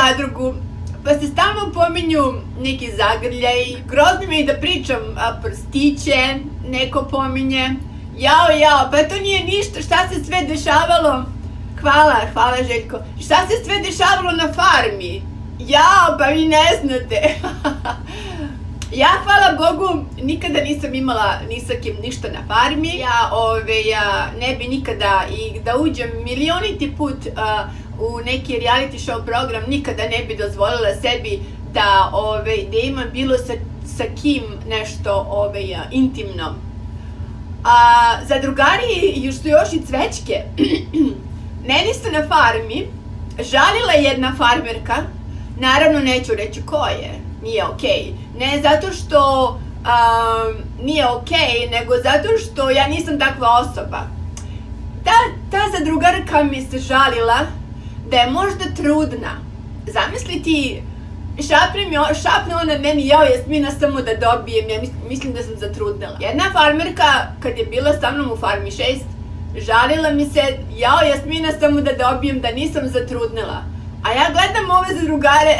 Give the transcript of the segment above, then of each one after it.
zadrugu, pa se stalno pominju neki zagrljaj, grozno mi je da pričam, prstiće neko pominje. Jao, pa to nije ništa, šta se sve dešavalo? Hvala Željko. Šta se sve dešavalo na farmi? Jao, pa vi ne znate. Ja, hvala Bogu, nikada nisam imala ni sa kim ništa na farmi. Ja ne bi nikada, i da uđem milioniti put u neki reality show program, nikada ne bi dozvolila sebi da imam bilo sa kim nešto intimno. Zadrugari, što još i cvećke, meni se na farmi žalila jedna farmerka, naravno neću reći ko je, nije okej. Ne zato što nije okej, nego zato što ja nisam takva osoba. Ta zadrugarka mi se žalila da je možda trudna. Zamisli ti, šapne ona meni, jao Jasmina, samo da dobijem, ja mislim da sam zatrudnela. Jedna farmerka, kad je bila sa mnom u Farmi 6, žalila mi se, jao Jasmina, samo da dobijem, da nisam zatrudnela. A ja gledam ove zadrugare,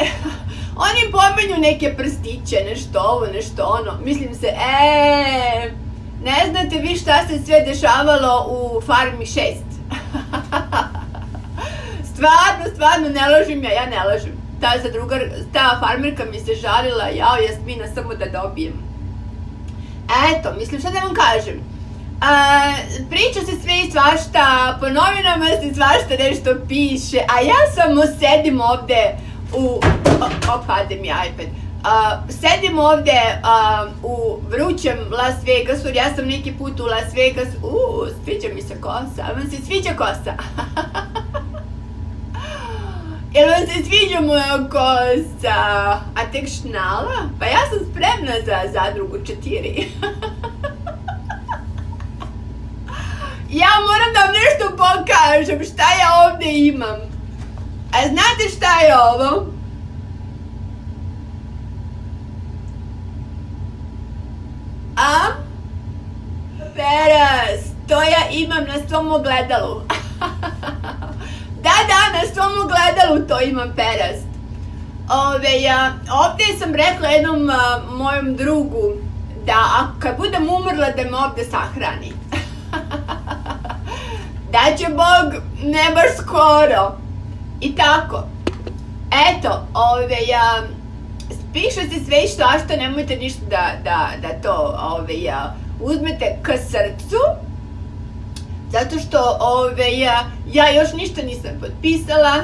oni pomenju neke prstiće, nešto ovo, nešto ono. Mislim se, ne znate vi šta se sve dešavalo u Farmi 6. Stvarno, ne lažim ja ne lažim. Ta farmerka mi se žalila, jao Jasmina, samo da dobijem. Eto, mislim, šta da vam kažem? Priča se sve i svašta, po novinama se svašta nešto piše, a ja samo sedim ovde pade mi iPad. Sedim ovde u vrućem Las Vegasu, jer ja sam neki put u Las Vegas, sviđa mi se kosa, vam se sviđa kosa? Jel vam se sviđa moja kosa? A tek šnala? Pa ja sam spremna za zadrugu 4. Ja moram da vam nešto pokažem, šta ja ovde imam. A znate šta je ovo? Peras, to ja imam na svom ogledalu. Da, na svom ogledalu to imam perast. Ovde sam rekla jednom mojom drugu da kad budem umrla da me ovde sahrani. Da će Bog, ne baš skoro. I tako. Eto, piše se sve i svašta, nemojte ništa da to uzmete ka srcu. Zato što ja još ništa nisam potpisala.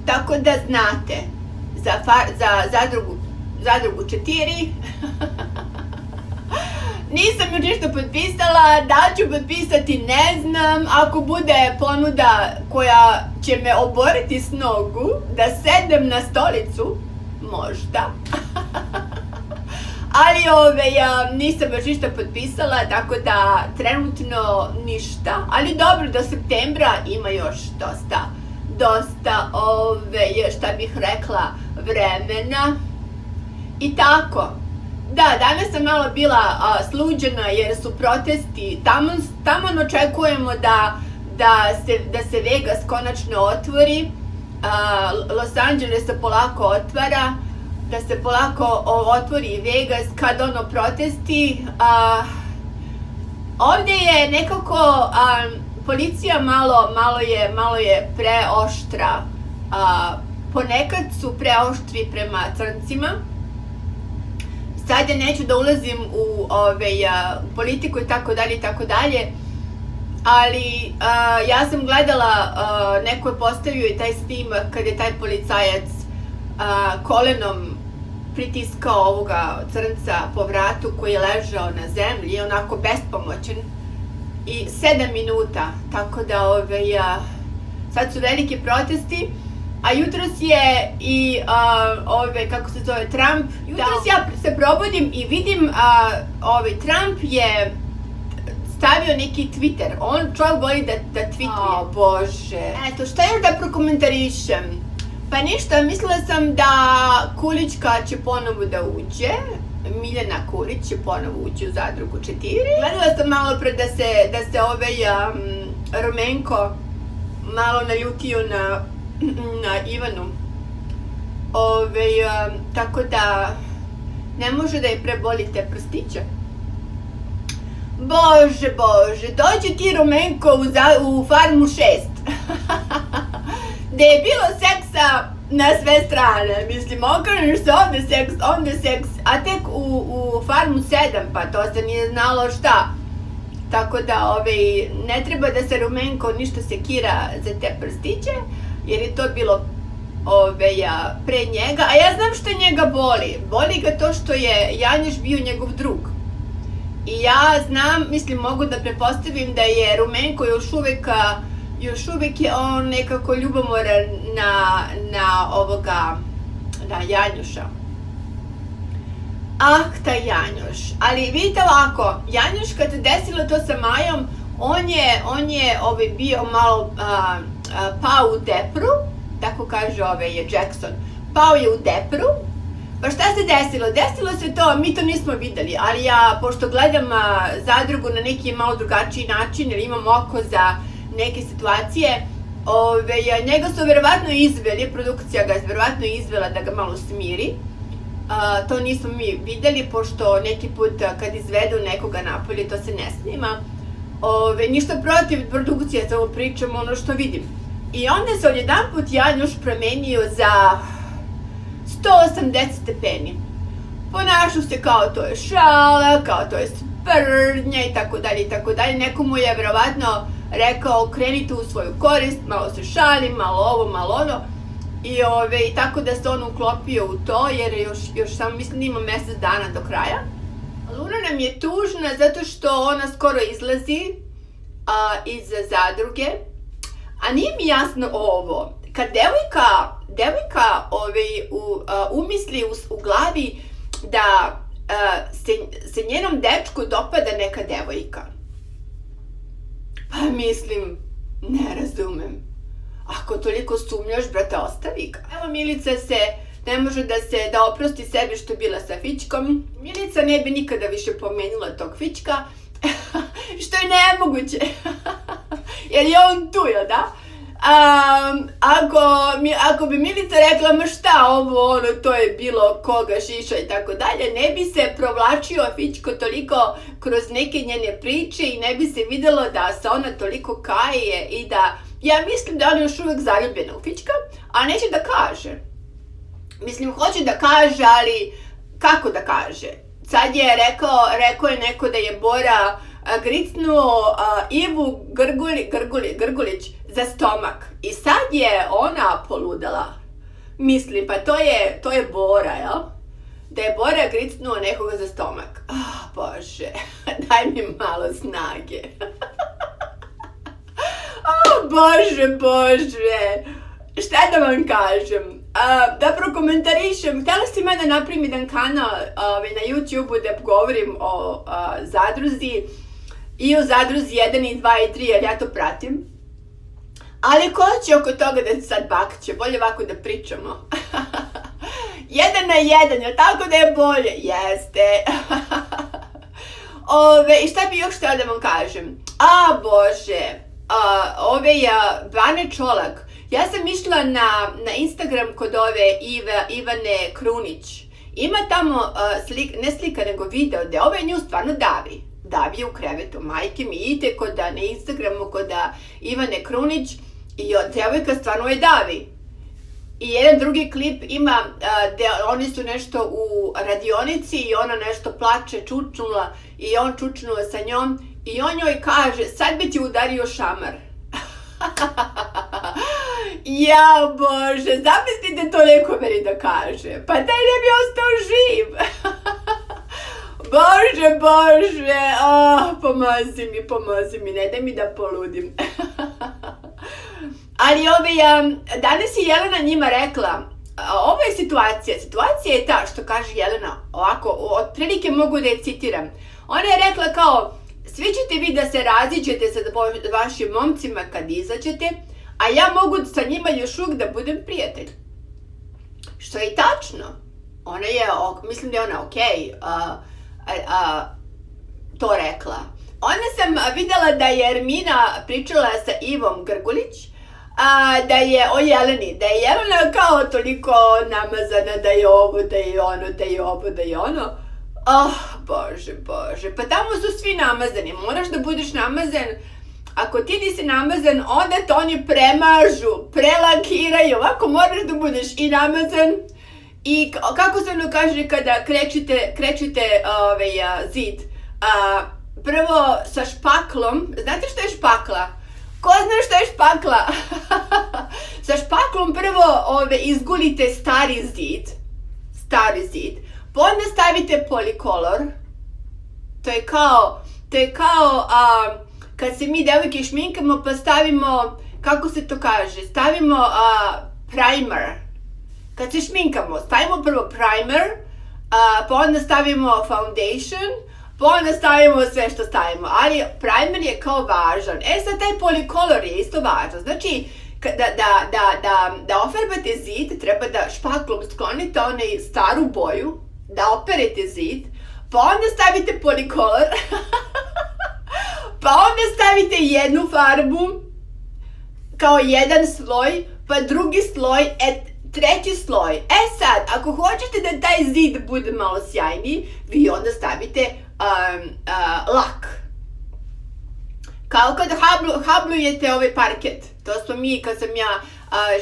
Tako da znate, za zadrugu 4. Nisam još ništa potpisala, da ću potpisati ne znam, ako bude ponuda koja će me oboriti s nogu, da sedem na stolicu, možda. Ali nisam još ništa potpisala, tako da trenutno ništa, ali dobro, do septembra ima još dosta, šta bih rekla, vremena. I tako. Da, danas sam malo bila sluđena jer su protesti, tamo očekujemo da se Vegas konačno otvori, Los Angeles se polako otvara, da se polako otvori Vegas kad protesti. Ovdje je nekako policija malo je preoštra, ponekad su preoštri prema crncima. Sad ja neću da ulazim u politiku i tako dalje, ali ja sam gledala, neko je postavio i taj snimak kad je taj policajac kolenom pritiskao ovoga crnca po vratu koji je ležao na zemlji, onako bespomoćan, i 7 minuta, tako da sad su veliki protesti. A jutros je i, kako se zove, Trump, jutros ja se probudim i vidim, Trump je stavio neki Twitter, čovjek voli da tweetuje. O Bože. Eto, šta još da prokomentarišem? Pa ništa, mislila sam da Kulićka će ponovo da uđe, Miljana Kulić će ponovo ući u zadrugu 4. Gledala sam malo pre da se Romenko malo naljutio na na Ivanu. Tako da ne može da je preboli te prstiće. Bože, dođe ti Rumenko u Farmu 6. Gde je bilo seksa na sve strane. Mislim, okreneš se, ovde seks, a tek u Farmu 7, pa to se nije znalo šta. Tako da, ne treba da se Rumenko ništa sekira za te prstiće, jer je to bilo pre njega, a ja znam što njega boli. Boli ga to što je Janjuš bio njegov drug. I ja znam, mislim, mogu da pretpostavim da je Rumenko još uvek je on nekako ljubomoran na Janjuša. Ah, taj Janjuš. Ali vidite ovako, Janjuš kad se desilo to sa Majom, on je bio malo pao u depru, tako kaže Jackson, pao je u depru. Pa šta se desilo? Desilo se to, mi to nismo videli, ali ja, pošto gledam Zadrugu na neki malo drugačiji način, jer imam oko za neke situacije, njega su verovatno izveli, produkcija ga je verovatno izvela da ga malo smiri. To nismo mi videli, pošto neki put kad izvedu nekoga napolje, to se ne snima. Ništa protiv produkcije, samo pričam ono što vidim. I onda se odjedanput Janjuš promenio za 180 stepeni. Ponašao se kao to je šala, kao to je sprdnja i tako dalje. Neko mu je verovatno rekao krenite u svoju korist, malo se šali, malo ovo, malo ono. I tako da se on uklopio u to, jer još samo mislim da ima mesec dana do kraja. Luna nam je tužna zato što ona skoro izlazi iz Zadruge. A nije mi jasno ovo. Kad devojka umisli u glavi da se njenom dečku dopada neka devojka. Pa mislim, ne razumem. Ako toliko sumnjaš, brate, ostavi ga. Evo, Milica ne može da oprosti sebi što je bila sa Fićkom. Milica ne bi nikada više pomenula tog Fićka, što je nemoguće. Jer je on tu, jel da? Ako bi Milica rekla, ma šta ovo, to je bilo koga šiša i tako dalje, ne bi se provlačio Fićko toliko kroz neke njene priče i ne bi se videlo da se ona toliko kaje i da... Ja mislim da ona je još uvek zaljubljena u Fićka, a neće da kaže. Mislim, hoće da kaže, ali kako da kaže? Sad je rekao je neko da je Bora gricnuo Ivu Grgulić za stomak. I sad je ona poludala. Mislim, pa to je Bora, jel? Da je Bora gricnuo nekoga za stomak. Bože, daj mi malo snage. Bože, šta da vam kažem? Da prokomentarišem, htjela si mene napravim jedan kanal na YouTube-u da govorim o Zadruzi i o Zadruzi 1 i 2 i 3, jer ja to pratim. Ali ko će oko toga da se sad bakće? Bolje ovako da pričamo. 1 na 1, jel tako da je bolje? Jeste. I šta bi još htjela da vam kažem? Bože, Bane Čolak. Ja sam išla na Instagram kod ove Ivane Krunić. Ima tamo, ne slika, nego video, gde nju stvarno davi. Davi je u krevetu. Majke mi, idite na Instagramu kod Ivane Krunić i devojka stvarno je davi. I jedan drugi klip ima gde oni su nešto u radionici i ona nešto plače, čučnula i on čučnuo sa njom i on njoj kaže, sad bi ti udario šamar. Ja, Bože, zamislite to neko meni da kaže. Pa taj ne bi ostao živ. Bože, pomozi mi, ne daj mi da poludim. Ali danas je Jelena njima rekla, ovo je situacija je ta što kaže Jelena, ovako, otprilike mogu da je citiram. Ona je rekla kao, svi ćete vi da se raziđete sa vašim momcima kad izađete, a ja mogu sa njima još uvijek da budem prijatelj. Što je i tačno. Mislim da je ona okej to rekla. Onda sam videla da je Ermina pričala sa Ivom Grgulić da je o Jeleni, da je Jelena kao toliko namazana, da je ovo, da je ono, da je ovo, da je ono. Bože, pa tamo su svi namazani, moraš da budeš namazan. Ako ti nisi namazan, onda te oni premažu, prelakiraju, ovako moraš da budeš i namazan. I kako se ono kaže kada krećete zid, prvo sa špaklom, znate što je špakla? Ko zna što je špakla? Sa špaklom prvo izgulite stari zid, pa onda stavite polikolor, to je kao kad se mi devojke šminkamo pa stavimo, kako se to kaže, stavimo primer. Kad se šminkamo, stavimo prvo primer, pa onda stavimo foundation, pa onda stavimo sve što stavimo, ali primer je kao važan. Sad taj polikolor je isto važan, znači da ofarbate zid, treba da špaklom sklonite onaj staru boju, da operete zid, pa onda stavite polikolor, pa onda stavite jednu farbu, kao jedan sloj, pa drugi sloj, treći sloj. Sad, ako hoćete da taj zid bude malo sjajniji, vi onda stavite lak. Kao kad hablujete ovaj parket. To smo mi, kad sam ja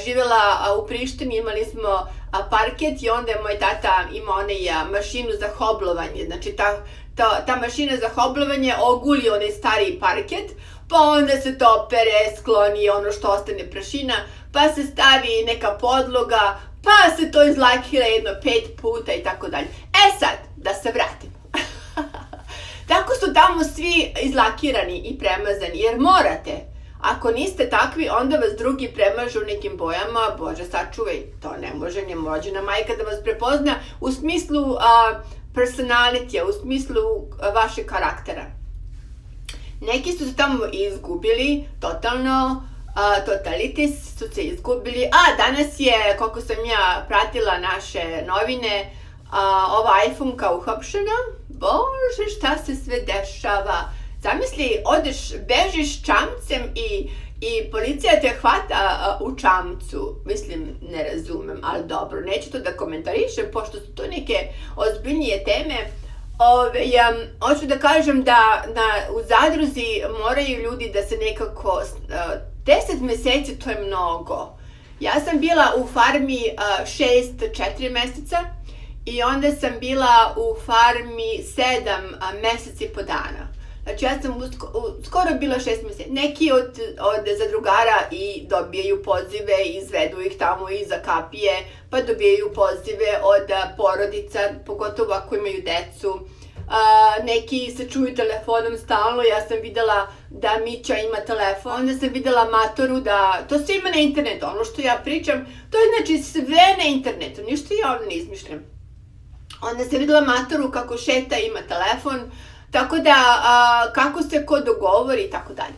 živjela u Prištini, imali smo parket i onda je moj tata imao mašinu za hoblovanje. Znači ta mašina za hoblovanje oguli onaj stariji parket, pa onda se to opere, skloni ono što ostane prašina, pa se stavi neka podloga, pa se to izlakira jedno 5 puta i tako dalje. Sad, da se vratimo. Tako su tamo svi izlakirani i premazani, jer morate. Ako niste takvi, onda vas drugi premažu nekim bojama, Bože sačuvaj, to ne može ni rođena majka da vas prepozna u smislu personalitija, u smislu vašeg karaktera. Neki su se tamo izgubili, totalno, totalitis su se izgubili, danas je, koliko sam ja pratila naše novine, ova iPhone-ka uhapšena, Bože šta se sve dešava. Zamisli, bežiš čamcem i policija te hvata u čamcu. Mislim, ne razumem, ali dobro, neću to da komentarišem, pošto su to neke ozbiljnije teme. Hoću da kažem da u zadruzi moraju ljudi da se nekako, 10 meseci to je mnogo. Ja sam bila u farmi 4 meseca i onda sam bila u farmi 7 meseci po dana. Znači ja sam skoro bila 6 meseci. Neki od zadrugara i dobijaju pozive, izvedu ih tamo iza kapije, pa dobijaju pozive od porodica, pogotovo ako imaju decu. Neki se čuju telefonom stalno, ja sam videla da Mića ima telefon, onda sam videla Matoru da, to sve ima na internetu, ono što ja pričam, to je znači sve na internetu, ništa ja ovdje ne izmišljam. Onda sam videla Matoru kako šeta, ima telefon, tako da kako se ko dogovori i tako dalje.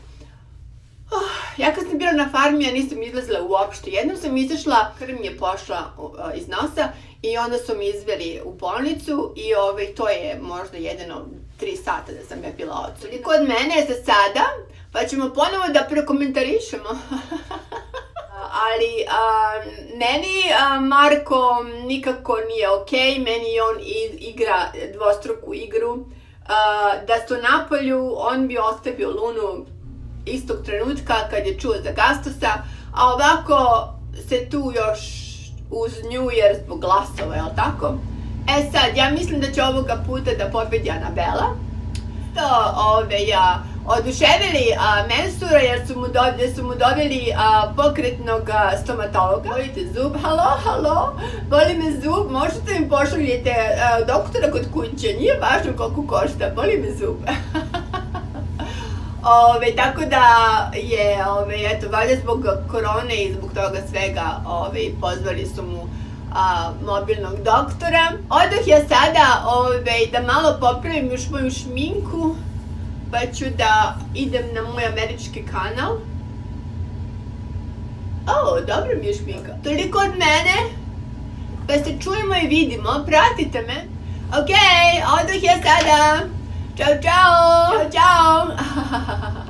Ja kad sam bila na farmi, ja nisam izlazila uopšte. Jednom sam izašla, krv mi je pošla iz nosa i onda su mi izveli u bolnicu i to je možda 3 sata da sam ja bila odsudna. Kod mene je za sada, pa ćemo ponovo da prekomentarišemo. Ali meni Marko nikako nije okej, meni on igra dvostruku igru. Da su na polju, on bi ostavio Lunu istog trenutka kad je čuo za Gastosa, a ovako se tu još uz nju jer zbog glasova, jel tako? Sad, ja mislim da će ovoga puta da pobedi Anabela. Oduševili Mensura jer su mu doveli pokretnog stomatologa. Bolite zub, halo, boli me zub, možete mi pošaljete doktora kod kuće, nije važno koliko košta, boli me zub. Tako da je, valjda zbog korone i zbog toga svega pozvali su mu mobilnog doktora. Odoh ja sada da malo popravim još moju šminku, pa ću da idem na moj američki kanal. Dobro mi je šminka. Toliko od mene, pa se čujemo i vidimo, pratite me. Okej, odoh ja sada. Ćao, čao! Ćao, čao!